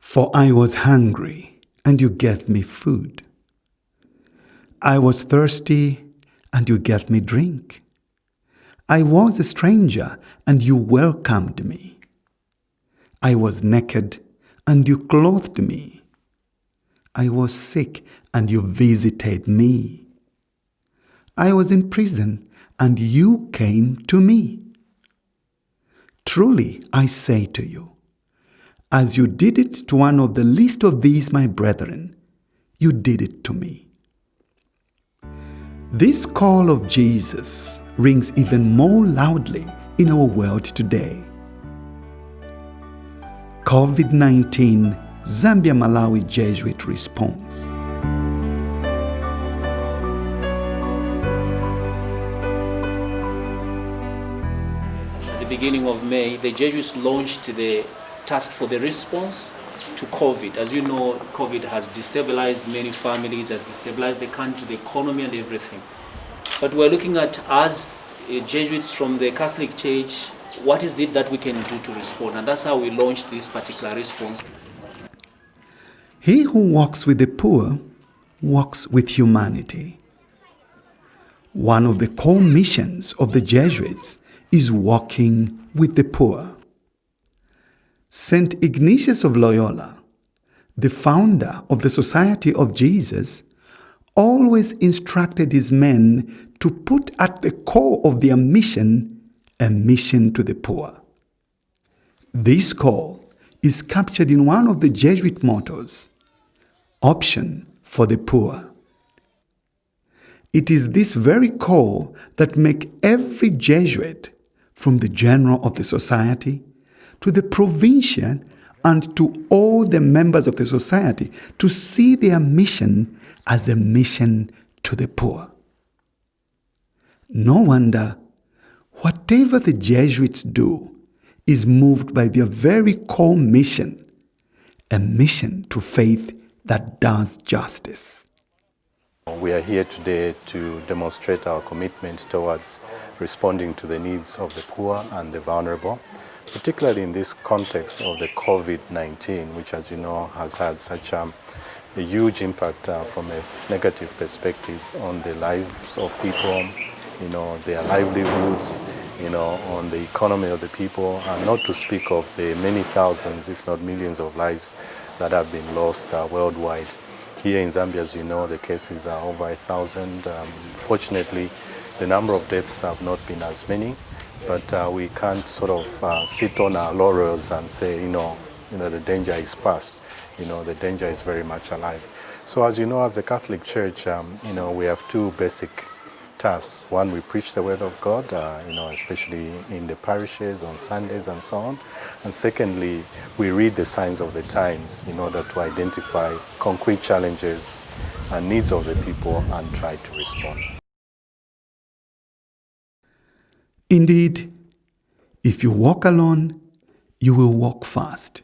For I was hungry, and you gave me food. I was thirsty, and you gave me drink. I was a stranger, and you welcomed me. I was naked, and you clothed me. I was sick, and you visited me. I was in prison, and you came to me. Truly, I say to you, as you did it to one of the least of these my brethren, you did it to me. This call of Jesus rings even more loudly in our world today. COVID-19 Zambia Malawi Jesuit response. At the beginning of May, the Jesuits launched the task for the response to COVID. As you know, COVID has destabilized many families, has destabilized the country, the economy and everything. But we're looking at, as Jesuits from the Catholic Church, what is it that we can do to respond? And that's how we launched this particular response. He who walks with the poor walks with humanity. One of the core missions of the Jesuits is walking with the poor. St. Ignatius of Loyola, the founder of the Society of Jesus, always instructed his men to put at the core of their mission a mission to the poor. This call is captured in one of the Jesuit mottos, Option for the Poor. It is this very call that makes every Jesuit, from the general of the society to the provincial and to all the members of the society, to see their mission as a mission to the poor. No wonder whatever the Jesuits do is moved by their very core mission, a mission to faith that does justice. We are here today to demonstrate our commitment towards responding to the needs of the poor and the vulnerable, particularly in this context of the COVID-19, which, as you know, has had such a huge impact from a negative perspective on the lives of people, their livelihoods, on the economy of the people, and not to speak of the many thousands, if not millions of lives that have been lost worldwide. Here in Zambia, as you know, the cases are over 1,000. Fortunately, the number of deaths have not been as many, but we can't sort of sit on our laurels and say, the danger is past. The danger is very much alive. So as you know, as the Catholic Church, we have two basic tasks. One, we preach the Word of God, especially in the parishes on Sundays and so on. And secondly, we read the signs of the times in order to identify concrete challenges and needs of the people and try to respond. Indeed, if you walk alone, you will walk fast,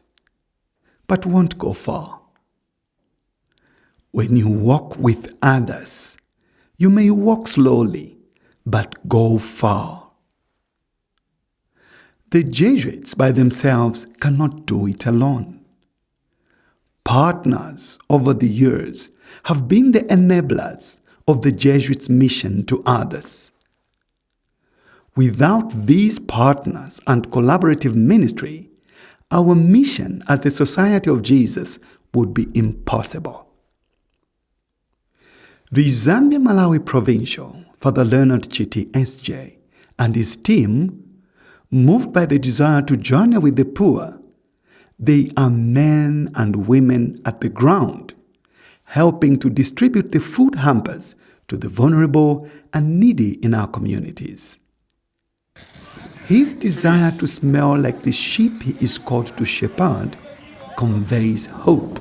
but won't go far. When you walk with others, you may walk slowly, but go far. The Jesuits by themselves cannot do it alone. Partners over the years have been the enablers of the Jesuits' mission to others. Without these partners and collaborative ministry, our mission as the Society of Jesus would be impossible. The Zambia Malawi Provincial, Father Leonard Chiti SJ, and his team, moved by the desire to journey with the poor, they are men and women at the ground, helping to distribute the food hampers to the vulnerable and needy in our communities. His desire to smell like the sheep he is called to shepherd conveys hope.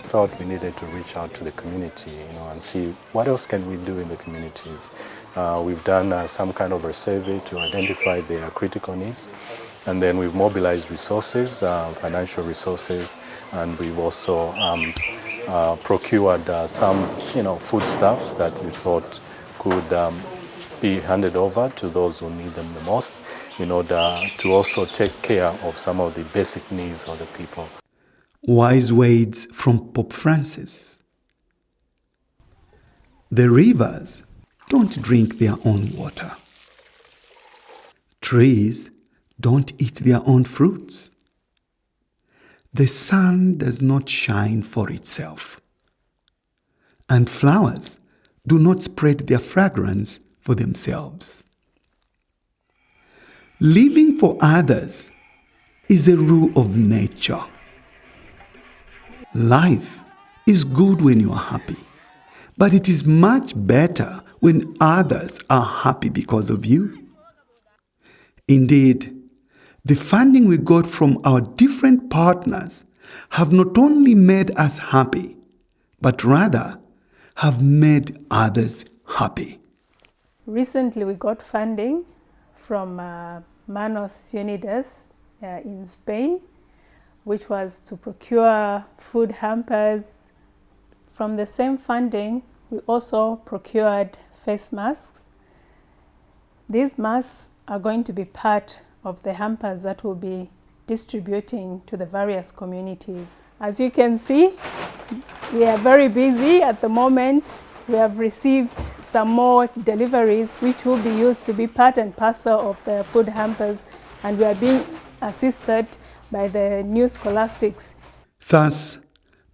Thought we needed to reach out to the community, and see what else can we do in the communities. We've done some kind of a survey to identify their critical needs, and then we've mobilized resources, financial resources, and we've also procured some, foodstuffs that we thought could be handed over to those who need them the most, in order to also take care of some of the basic needs of the people. Wise words from Pope Francis. The rivers don't drink their own water. Trees don't eat their own fruits. The sun does not shine for itself. And flowers do not spread their fragrance for themselves. Living for others is a rule of nature. Life is good when you are happy, but it is much better when others are happy because of you. Indeed, the funding we got from our different partners have not only made us happy, but rather have made others happy. Recently, we got funding from Manos Unidas in Spain, which was to procure food hampers. From the same funding, we also procured face masks. These masks are going to be part of the hampers that we'll be distributing to the various communities. As you can see, we are very busy at the moment. We have received some more deliveries which will be used to be part and parcel of the food hampers, and we are being assisted by the new scholastics. Thus,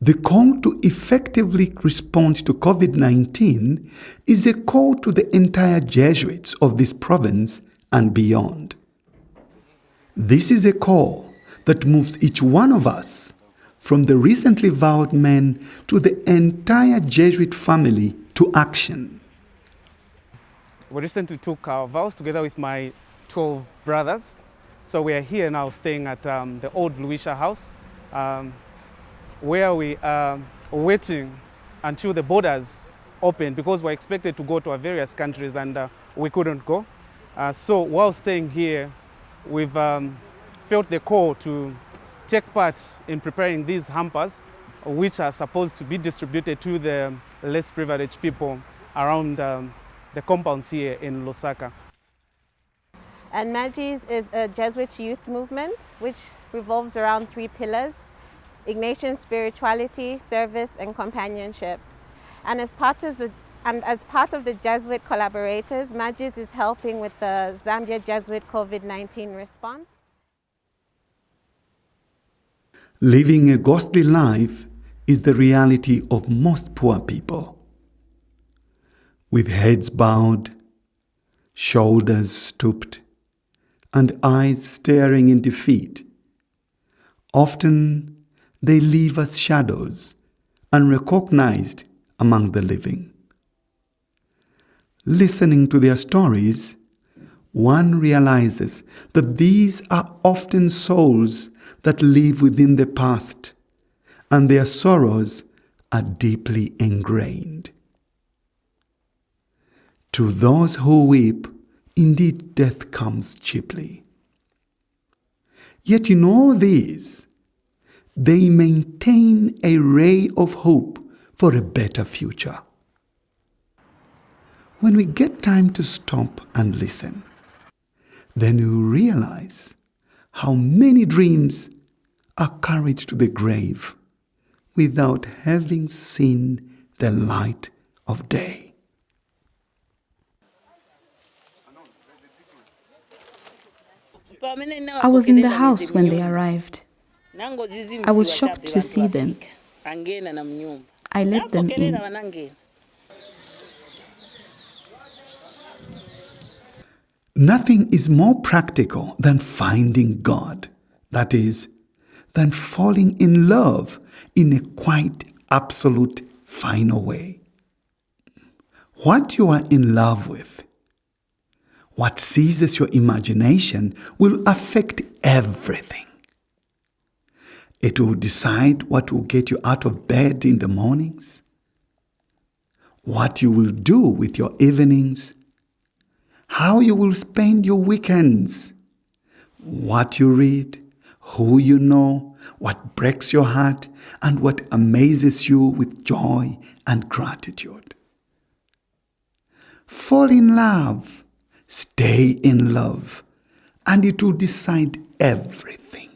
the call to effectively respond to COVID-19 is a call to the entire Jesuits of this province and beyond. This is a call that moves each one of us, from the recently vowed men to the entire Jesuit family, to action. We recently took our vows together with my 12 brothers. So we are here now staying at the old Loyola house, where we are waiting until the borders open, because we're expected to go to our various countries and we couldn't go. So while staying here, we've felt the call to take part in preparing these hampers, which are supposed to be distributed to the less privileged people around the compounds here in Lusaka. And Magis is a Jesuit youth movement which revolves around 3 pillars: Ignatian spirituality, service, and companionship. And as part of the Jesuit collaborators, Magis is helping with the Zambia Jesuit COVID-19 response. Living a ghostly life is the reality of most poor people. With heads bowed, shoulders stooped, and eyes staring in defeat, often they leave as shadows, unrecognized among the living. Listening to their stories, one realizes that these are often souls that live within the past, and their sorrows are deeply ingrained. To those who weep, indeed death comes cheaply. Yet in all this, they maintain a ray of hope for a better future. When we get time to stop and listen, then you realize how many dreams are carried to the grave without having seen the light of day. I was in the house when they arrived. I was shocked to see them. I let them in. Nothing is more practical than finding God. That is, than falling in love in a quite absolute final way. What you are in love with, what seizes your imagination, will affect everything. It will decide what will get you out of bed in the mornings, what you will do with your evenings, how you will spend your weekends, what you read, who you know, what breaks your heart, and what amazes you with joy and gratitude. Fall in love, stay in love, and it will decide everything.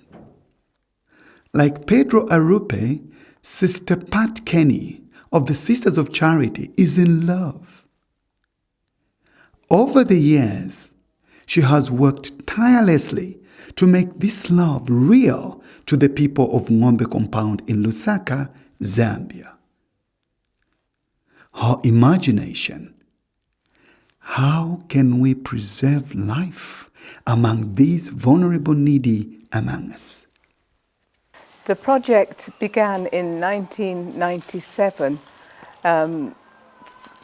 Like Pedro Arupe, Sister Pat Kenny of the Sisters of Charity is in love. Over the years, she has worked tirelessly to make this love real to the people of Ngombe Compound in Lusaka, Zambia. Her imagination. How can we preserve life among these vulnerable needy among us? The project began in 1997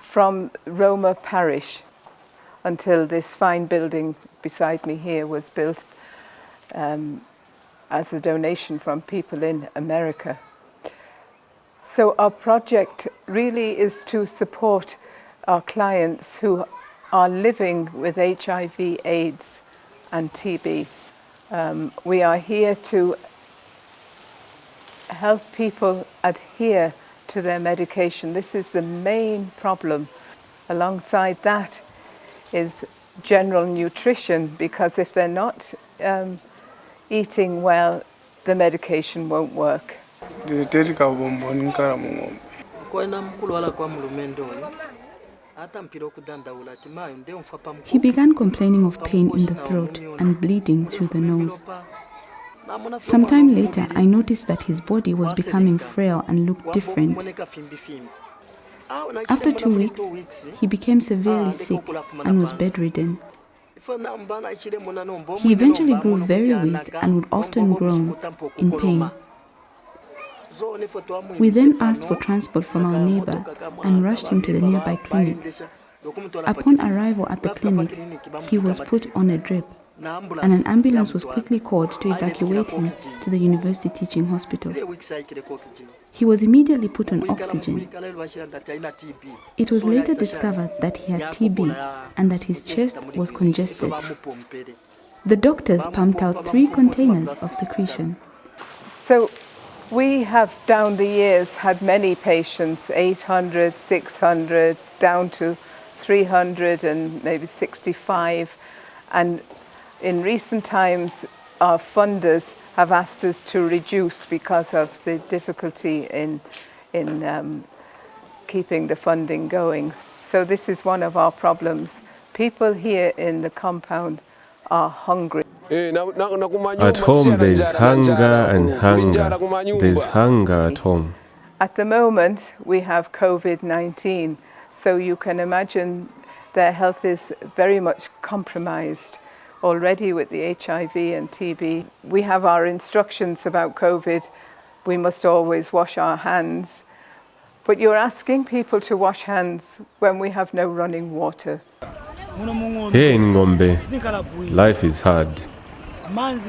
from Roma Parish until this fine building beside me here was built as a donation from people in America. So our project really is to support our clients who are living with HIV, AIDS and TB. We are here to help people adhere to their medication. This is the main problem. Alongside that is general nutrition, because if they're not eating well, the medication won't work. He began complaining of pain in the throat and bleeding through the nose. Sometime later, I noticed that his body was becoming frail and looked different. After 2 weeks, he became severely sick and was bedridden. He eventually grew very weak and would often groan in pain. We then asked for transport from our neighbor and rushed him to the nearby clinic. Upon arrival at the clinic, he was put on a drip, and an ambulance was quickly called to evacuate him to the university teaching hospital. He was immediately put on oxygen. It was later discovered that he had TB and that his chest was congested. The doctors pumped out 3 containers of secretion. So we have down the years had many patients, 800, 600, down to 300 and maybe 65. And in recent times, our funders have asked us to reduce because of the difficulty in keeping the funding going. So this is one of our problems. People here in the compound are hungry. At home there is hunger and hunger. There's hunger at home. At the moment, we have COVID-19, so you can imagine their health is very much compromised already with the HIV and TB. We have our instructions about COVID. We must always wash our hands. But you're asking people to wash hands when we have no running water. Here in Ngombe, life is hard.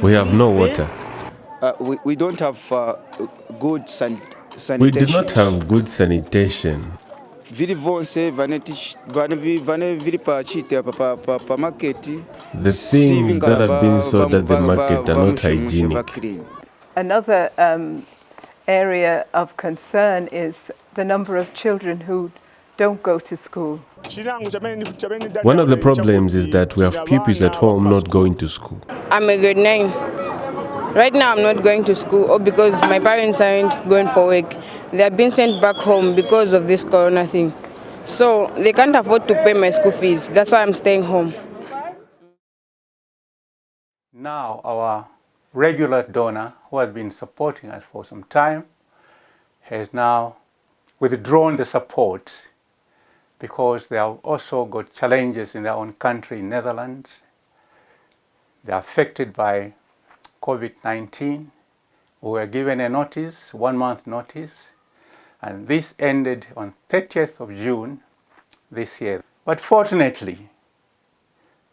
We have no water. We don't have good sanitation. We do not have good sanitation. The things that are being sold at the market are not hygienic. Another area of concern is the number of children who don't go to school. One of the problems is that we have pupils at home not going to school. I'm a grade 9. Right now I'm not going to school because my parents aren't going for work. They are being sent back home because of this corona thing. So they can't afford to pay my school fees. That's why I'm staying home. Now our regular donor, who has been supporting us for some time, has now withdrawn the support because they have also got challenges in their own country, Netherlands. They are affected by COVID-19. We were given a notice, 1 month notice, and this ended on 30th of June this year. But fortunately,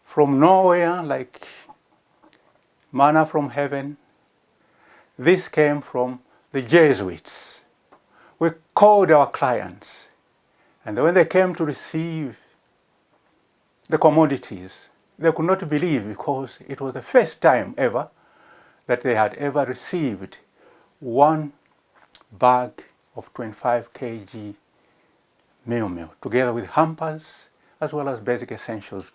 from nowhere, like manna from heaven, this came from the Jesuits. We called our clients, and when they came to receive the commodities, they could not believe, because it was the first time ever that they had ever received 1 bag of 25 kg meal, together with hampers as well as basic essentials.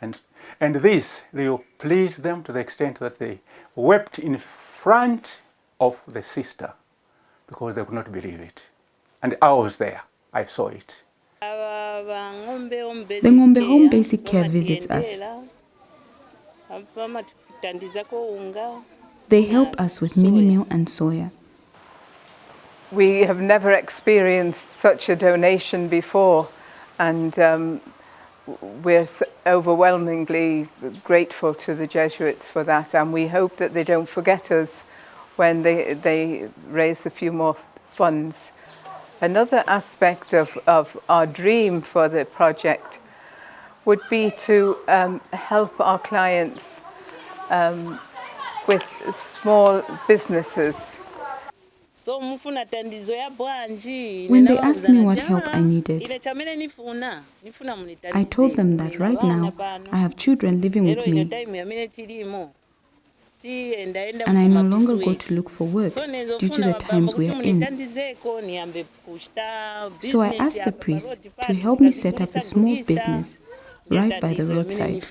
And And this really pleased them to the extent that they wept in front of the sister because they could not believe it. And I was there. I saw it. The Ngombe Home Basic Care visits us. They help us with mini meal and soya. We have never experienced such a donation before, and we're overwhelmingly grateful to the Jesuits for that, and we hope that they don't forget us when they raise a few more funds. Another aspect of our dream for the project would be to help our clients with small businesses. When they asked me what help I needed, I told them that right now I have children living with me and I no longer go to look for work due to the times we are in. So I asked the priest to help me set up a small business right by the roadside.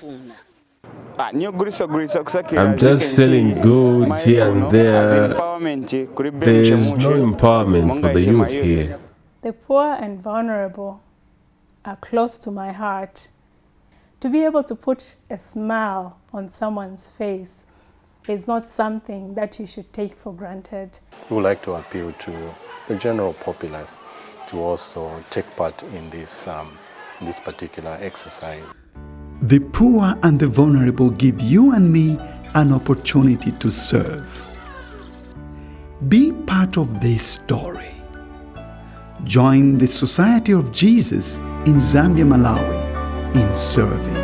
I'm just selling goods here and there. There's no empowerment for the youth here. The poor and vulnerable are close to my heart. To be able to put a smile on someone's face is not something that you should take for granted. We would like to appeal to the general populace to also take part in this particular exercise. The poor and the vulnerable give you and me an opportunity to serve. Be part of this story. Join the Society of Jesus in Zambia, Malawi in serving.